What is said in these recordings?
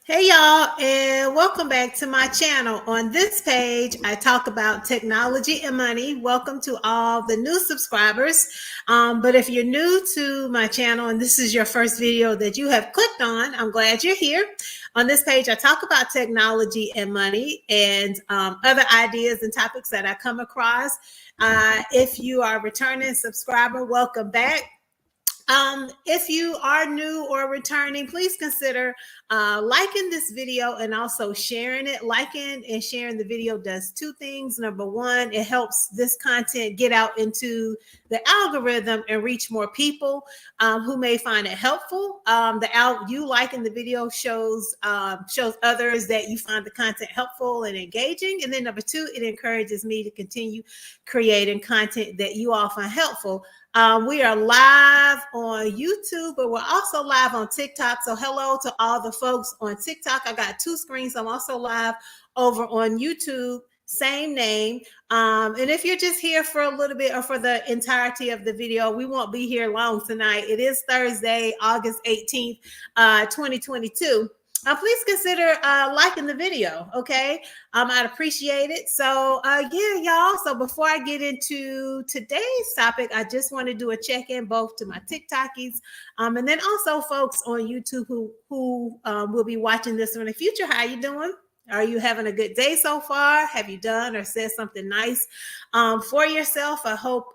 Hey y'all, and welcome back to my channel. On this page, I talk about technology and money. Welcome to all the new subscribers. But if you're new to my channel and this is your first video that you have clicked on, I'm glad you're here. On this page, I talk about technology and money and other ideas and topics that I come across. If you are a returning subscriber, welcome back. If you are new or returning, please consider liking this video and also sharing it. Liking and sharing the video does two things. Number one, it helps this content get out into the algorithm and reach more people who may find it helpful. You liking the video shows others that you find the content helpful and engaging. And then number two, it encourages me to continue creating content that you all find helpful. We are live on YouTube, but we're also live on TikTok. So hello to all the folks on TikTok. I got two screens. I'm also live over on YouTube, same name. And if you're just here for a little bit or for the entirety of the video, we won't be here long tonight. It is Thursday, August 18th, 2022. Please consider liking the video, okay? I'd appreciate it. So yeah, y'all. So before I get into today's topic, I just want to do a check-in both to my TikTokies and then also folks on YouTube who will be watching this in the future. How you doing? Are you having a good day so far? Have you done or said something nice for yourself? I hope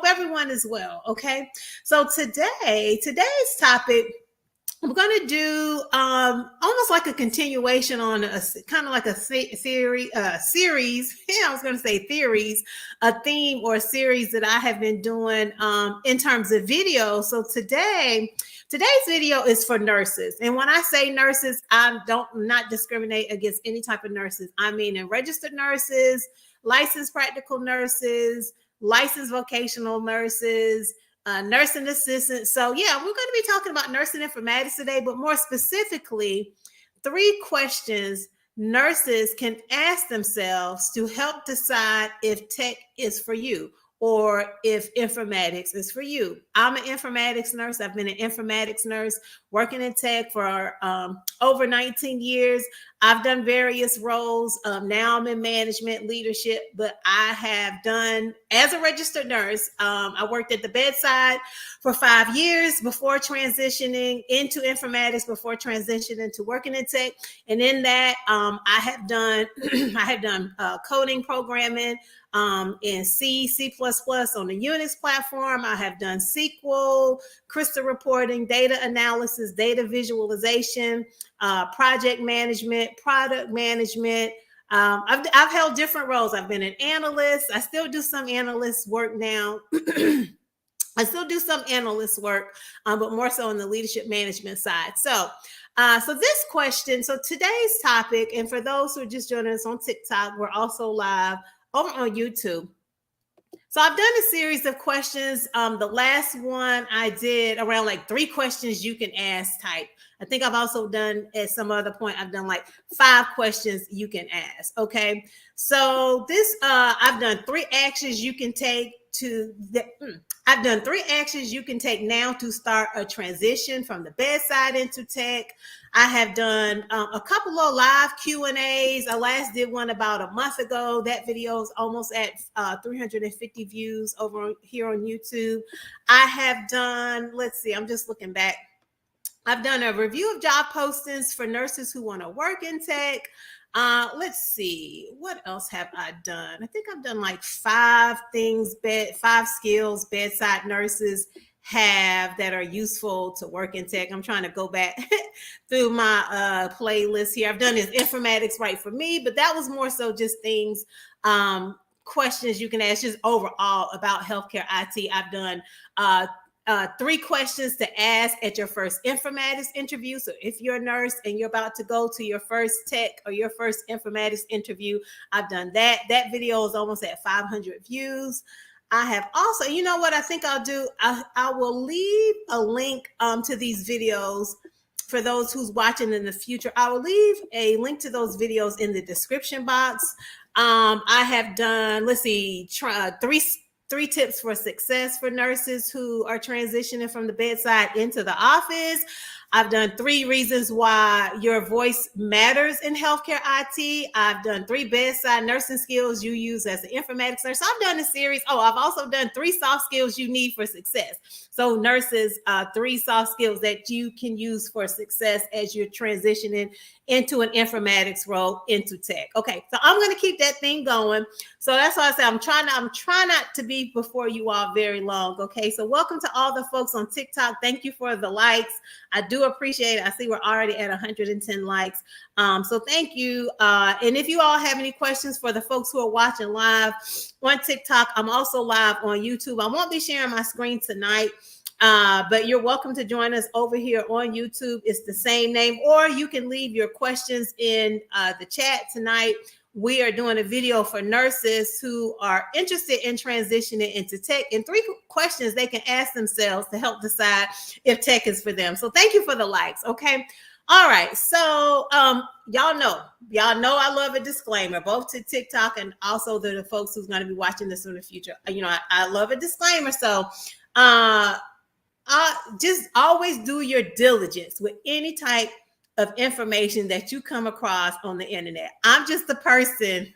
everyone is well, okay? So today's topic, I'm going to do almost like a continuation on a kind of like a series. Yeah, I was going to say theories, a theme or a series that I have been doing in terms of video. So today's video is for nurses. And when I say nurses, I don't not discriminate against any type of nurses. I mean in registered nurses, licensed practical nurses, licensed vocational nurses, nursing assistant. So yeah, we're going to be talking about nursing informatics today, but more specifically, 3 questions nurses can ask themselves to help decide if tech is for you or if informatics is for you. I'm an informatics nurse. I've been an informatics nurse working in tech for over 19 years. I've done various roles. Now I'm in management leadership, but I have done, as a registered nurse, I worked at the Bedside for 5 years before transitioning into informatics, before transitioning to working in tech. And in that, I have done coding, programming in C++ on the Unix platform. I have done SQL, crystal reporting, data analysis, data visualization, project management, product management. I've held different roles. I've been an analyst. I still do some analyst work now. I still do some analyst work, but more so on the leadership management side. So this question, so today's topic, and for those who are just joining us on TikTok, we're also live over on YouTube. So I've done a series of questions. The last one I did around like 3 questions you can ask type. I think I've also done at some other point, I've done like 5 questions you can ask. Okay. So this, I've done 3 actions you can take I've done 3 actions you can take now to start a transition from the bedside into tech. I have done a couple of live Q&As. I last did one about a month ago. That video is almost at 350 views over here on YouTube. I have done, let's see, I'm just looking back. I've done a review of job postings for nurses who want to work in tech. Let's see, what else have I done? I think I've done like 5 things, 5 skills bedside nurses have that are useful to work in tech. I'm trying to go back through my playlist here. I've done Is Informatics Right for Me? But that was more so just things, questions you can ask just overall about healthcare IT. I've done 3 questions to ask at your first informatics interview. So if you're a nurse and you're about to go to your first tech or your first informatics interview, I've done that. That video is almost at 500 views. I have also, you know what I think I'll do? I will leave a link to these videos for those who's watching in the future. I will leave a link to those videos in the description box. I have done, let's see, 3 tips for success for nurses who are transitioning from the bedside into the office. I've done 3 reasons why your voice matters in healthcare IT. I've done 3 bedside nursing skills you use as an informatics nurse. So I've done a series. Oh, I've also done 3 soft skills you need for success. So nurses, 3 soft skills that you can use for success as you're transitioning into an informatics role into tech. Okay, so I'm going to keep that thing going. So that's why I say I'm trying not to be before you all very long. Okay, so welcome to all the folks on TikTok. Thank you for the likes. I do appreciate it. I see we're already at 110 likes. So thank you. And if you all have any questions for the folks who are watching live on TikTok, I'm also live on YouTube. I won't be sharing my screen tonight. But you're welcome to join us over here on YouTube. It's the same name, or you can leave your questions in the chat tonight. We are doing a video for nurses who are interested in transitioning into tech, and 3 questions they can ask themselves to help decide if tech is for them. So thank you for the likes. Okay. All right. So y'all know I love a disclaimer, both to TikTok and also to the folks who's going to be watching this in the future. You know, I love a disclaimer. So just always do your diligence with any type of information that you come across on the internet. I'm just a person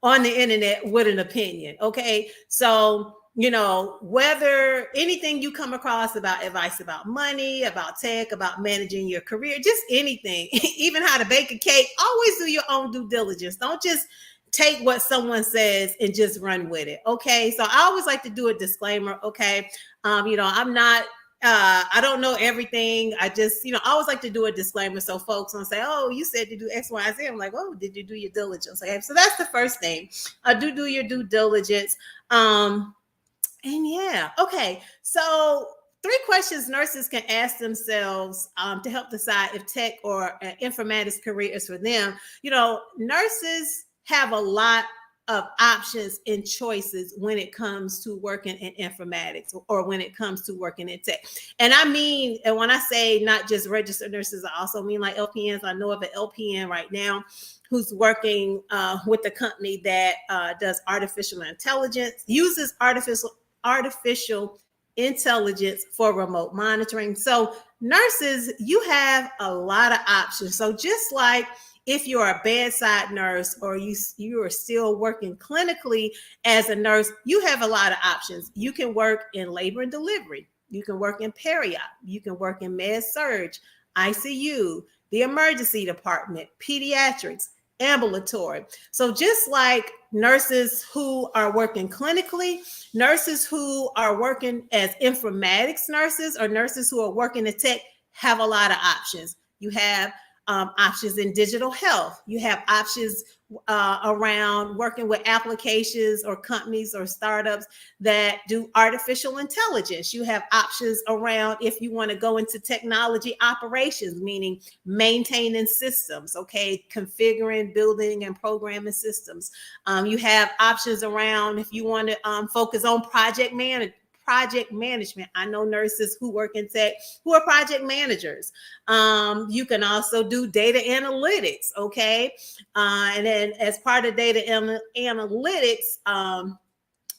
on the internet with an opinion. Okay. So, you know, whether anything you come across about advice about money, about tech, about managing your career, just anything, even how to bake a cake, always do your own due diligence. Don't just take what someone says and just run with it. Okay. So I always like to do a disclaimer. Okay. You know, I'm not, I don't know everything. I just, you know, I always like to do a disclaimer so folks don't say, oh, you said to do X, Y, Z. I'm like, oh, did you do your diligence? Okay, so that's the first thing. Do your due diligence. And yeah, okay. So 3 questions nurses can ask themselves to help decide if tech or informatics career is for them. You know, nurses have a lot of options and choices when it comes to working in informatics or when it comes to working in tech. And I mean, and when I say not just registered nurses, I also mean like LPNs. I know of an LPN right now who's working with a company that does artificial intelligence, uses artificial intelligence for remote monitoring. So nurses, you have a lot of options. So just like if you're a bedside nurse or you are still working clinically as a nurse, you have a lot of options. You can work in labor and delivery. You can work in peri-op. You can work in med-surg, ICU, the emergency department, pediatrics, ambulatory. So just like nurses who are working clinically, nurses who are working as informatics nurses or nurses who are working in tech have a lot of options. You have options in digital health. You have options around working with applications or companies or startups that do artificial intelligence. You have options around if you want to go into technology operations, meaning maintaining systems, okay, configuring, building, and programming systems. You have options around if you want to focus on project management. I know nurses who work in tech who are project managers. You can also do data analytics, okay? And then as part of data analytics,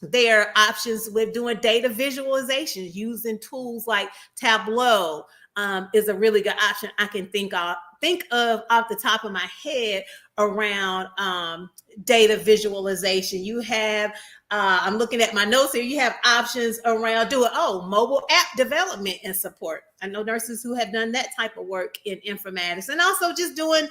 there are options with doing data visualization using tools like Tableau is a really good option I can think of off the top of my head around data visualization. You have I'm looking at my notes here. You have options around doing mobile app development and support. I know nurses who have done that type of work in informatics, and also just doing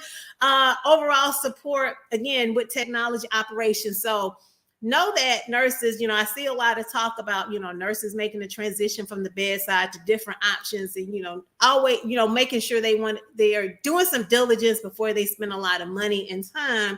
overall support again with technology operations. So know that nurses, you know, I see a lot of talk about, you know, nurses making the transition from the bedside to different options and, you know, always, you know, making sure they are doing some diligence before they spend a lot of money and time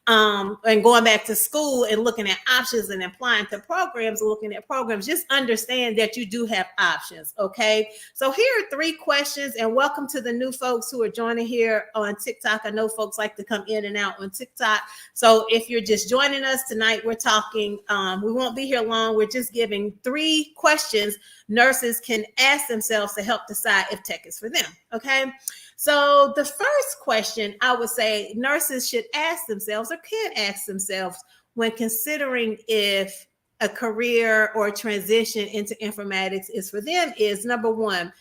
and going back to school and looking at options and applying to programs and looking at programs. Just understand that you do have options. Okay. So here are 3 questions, and welcome to the new folks who are joining here on TikTok. I know folks like to come in and out on TikTok. So if you're just joining us tonight, we're talking, we won't be here long. We're just giving 3 questions nurses can ask themselves to help decide if tech is for them. Okay. So the first question I would say nurses should ask themselves or can ask themselves when considering if a career or transition into informatics is for them is, number 1,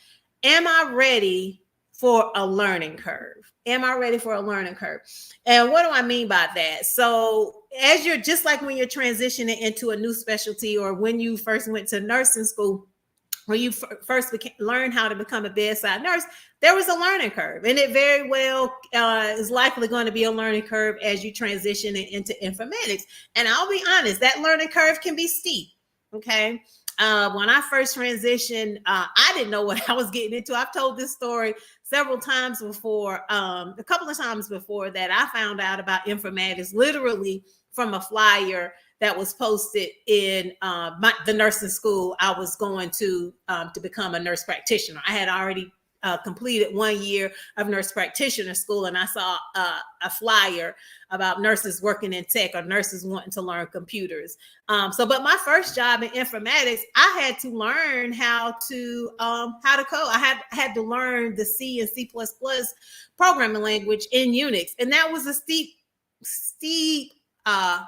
am I ready for a learning curve? Am I ready for a learning curve? And what do I mean by that? So as you're just like when you're transitioning into a new specialty, or when you first went to nursing school, when you first learned how to become a bedside nurse, there was a learning curve, and it very well is likely going to be a learning curve as you transition into informatics. And I'll be honest, that learning curve can be steep. Okay. When I first transitioned, I didn't know what I was getting into. I've told this story several times before, a couple of times before, that I found out about informatics literally from a flyer that was posted in the nursing school I was going to become a nurse practitioner. I had already completed 1 year of nurse practitioner school, and I saw a flyer about nurses working in tech, or nurses wanting to learn computers. But my first job in informatics, I had to learn how to code. I had to learn the C and C++ programming language in Unix, and that was a steep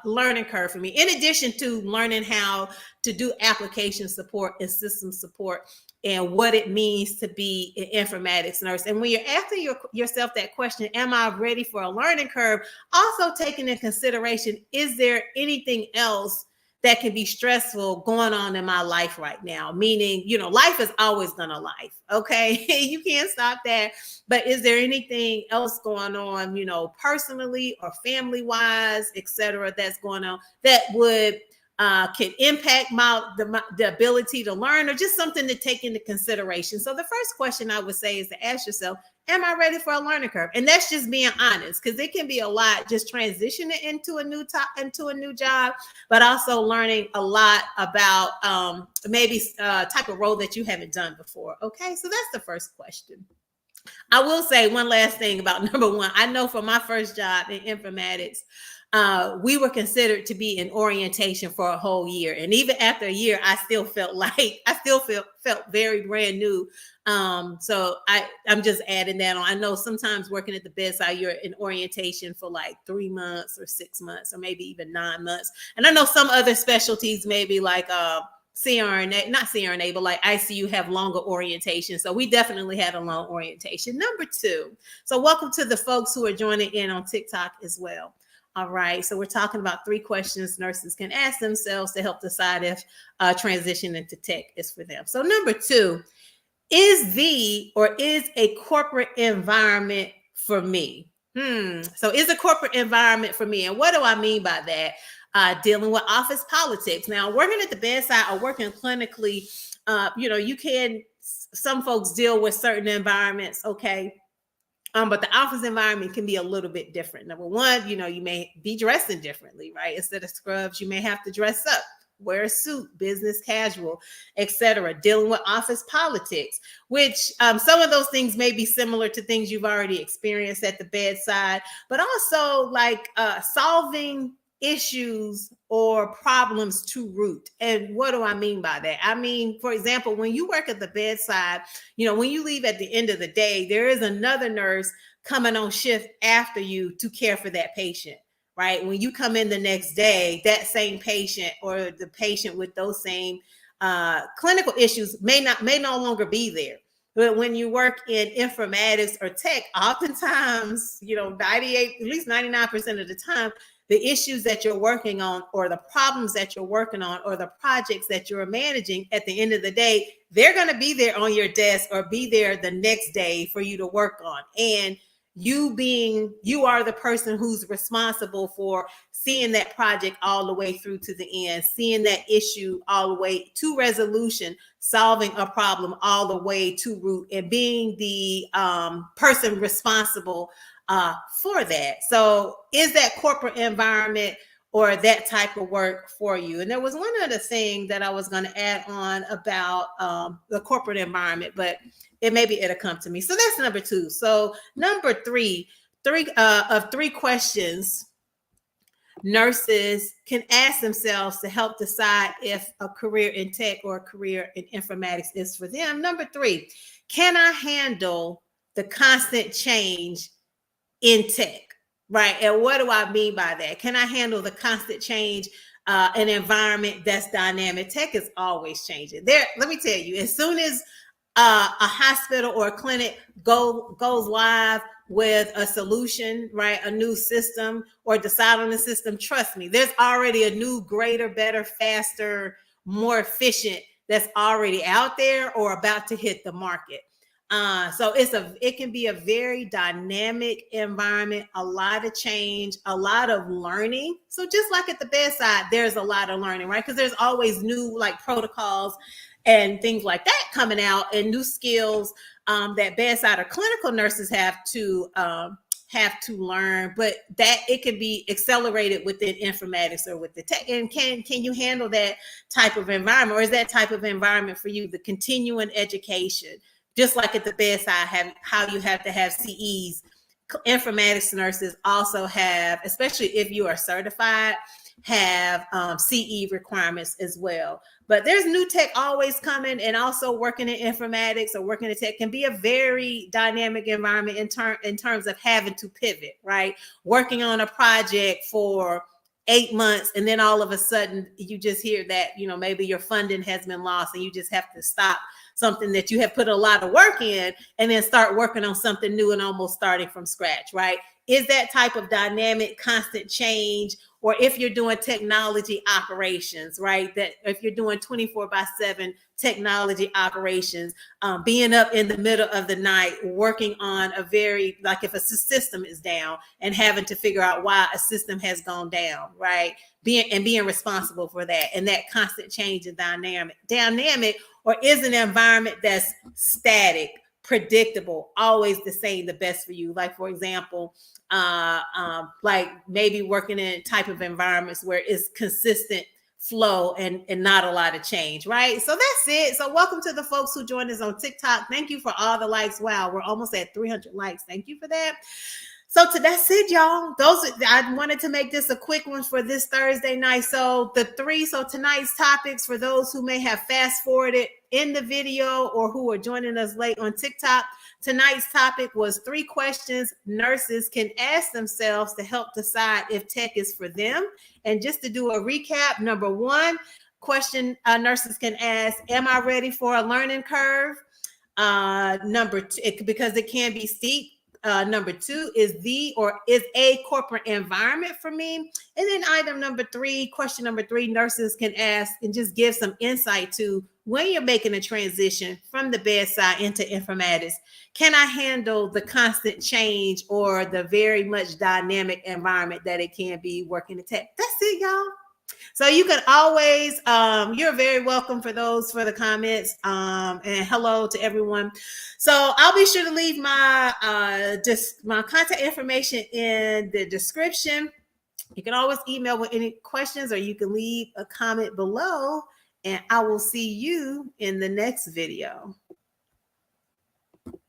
learning curve for me, in addition to learning how to do application support and system support, and what it means to be an informatics nurse. And when you're asking yourself that question, am I ready for a learning curve? Also taking into consideration, is there anything else that can be stressful going on in my life right now? Meaning, life is always gonna life, okay? You can't stop that. But is there anything else going on, personally or family-wise, et cetera, that's going on that would can impact the ability to learn, or just something to take into consideration? So the first question I would say is to ask yourself, am I ready for a learning curve? And that's just being honest, because it can be a lot just transitioning into a new job, but also learning a lot about maybe type of role that you haven't done before. Okay, so that's the first question. I will say one last thing about number one. I know for my first job in informatics, we were considered to be in orientation for a whole year. And even after a year, I still felt very brand new. So I'm just adding that on. I know sometimes working at the bedside, you're in orientation for like 3 months or 6 months, or maybe even 9 months. And I know some other specialties, maybe like CRNA, not CRNA, but like ICU, have longer orientation. So we definitely had a long orientation. Number two. So welcome to the folks who are joining in on TikTok as well. All right. So we're talking about 3 questions nurses can ask themselves to help decide if transition into tech is for them. So number 2, is a corporate environment for me? So is a corporate environment for me? And what do I mean by that? Dealing with office politics. Now, working at the bedside or working clinically, some folks deal with certain environments, okay? But the office environment can be a little bit different. Number one, you may be dressing differently, right? Instead of scrubs, you may have to dress up, wear a suit, business casual, etc. Dealing with office politics, which some of those things may be similar to things you've already experienced at the bedside, but also like solving issues or problems to root. And what do I mean by that? I mean, for example, when you work at the bedside, when you leave at the end of the day, there is another nurse coming on shift after you to care for that patient, right? When you come in the next day, that same patient or the patient with those same clinical issues may no longer be there. But when you work in informatics or tech, oftentimes, 98, at least 99% of the time, the issues that you're working on, or the problems that you're working on, or the projects that you're managing, at the end of the day, they're going to be there on your desk or be there the next day for you to work on. And you are the person who's responsible for seeing that project all the way through to the end, seeing that issue all the way to resolution, solving a problem all the way to root, and being the person responsible for that. So is that corporate environment or that type of work for you? And there was one other thing that I was going to add on about the corporate environment, but it'll come to me. So that's number 2. So number 3 of 3 questions nurses can ask themselves to help decide if a career in tech or a career in informatics is for them. Number 3, can I handle the constant change in tech, right? And what do I mean by that? Can I handle the constant change, an environment that's dynamic? Tech is always changing. Let me tell you, as soon as a hospital or a clinic goes live with a solution, right? A new system, or decide on the system, trust me, there's already a new, greater, better, faster, more efficient that's already out there or about to hit the market. So it can be a very dynamic environment, a lot of change, a lot of learning. So just like at the bedside, there's a lot of learning, right? Because there's always new like protocols and things like that coming out, and new skills that bedside or clinical nurses have to learn, but that it can be accelerated within informatics or with the tech. And can you handle that type of environment, or is that type of environment for you the continuing education? Just like at the bedside, how you have to have CEs, informatics nurses also have, especially if you are certified, have CE requirements as well. But there's new tech always coming, and also working in informatics or working in tech can be a very dynamic environment in terms of having to pivot, right? Working on a project for 8 months, and then all of a sudden you just hear that, maybe your funding has been lost and you just have to stop something that you have put a lot of work in and then start working on something new and almost starting from scratch, right? Is that type of dynamic, constant change? Or if you're doing technology operations, right? That if you're doing 24/7 technology operations, being up in the middle of the night, working on like if a system is down and having to figure out why a system has gone down, right? Being responsible for that, and that constant change and dynamic, or is an environment that's static, predictable, always the same, the best for you. Like, for example, like maybe working in type of environments where it's consistent flow and not a lot of change, right? So that's it. So welcome to the folks who joined us on TikTok. Thank you for all the likes. Wow, we're almost at 300 likes. Thank you for that. So that's it, y'all. I wanted to make this a quick one for this Thursday night. So tonight's topics, for those who may have fast forwarded in the video or who are joining us late on TikTok, tonight's topic was 3 questions nurses can ask themselves to help decide if tech is for them. And just to do a recap, number 1 question nurses can ask, am I ready for a learning curve? Number 2, because it can be steep. Number 2 is a corporate environment for me? And then question number 3, nurses can ask and just give some insight to when you're making a transition from the bedside into informatics. Can I handle the constant change or the very much dynamic environment that it can be working in tech? That's it, y'all. So you can always, you're very welcome for the comments, and hello to everyone. So I'll be sure to leave my contact information in the description. You can always email with any questions, or you can leave a comment below, and I will see you in the next video.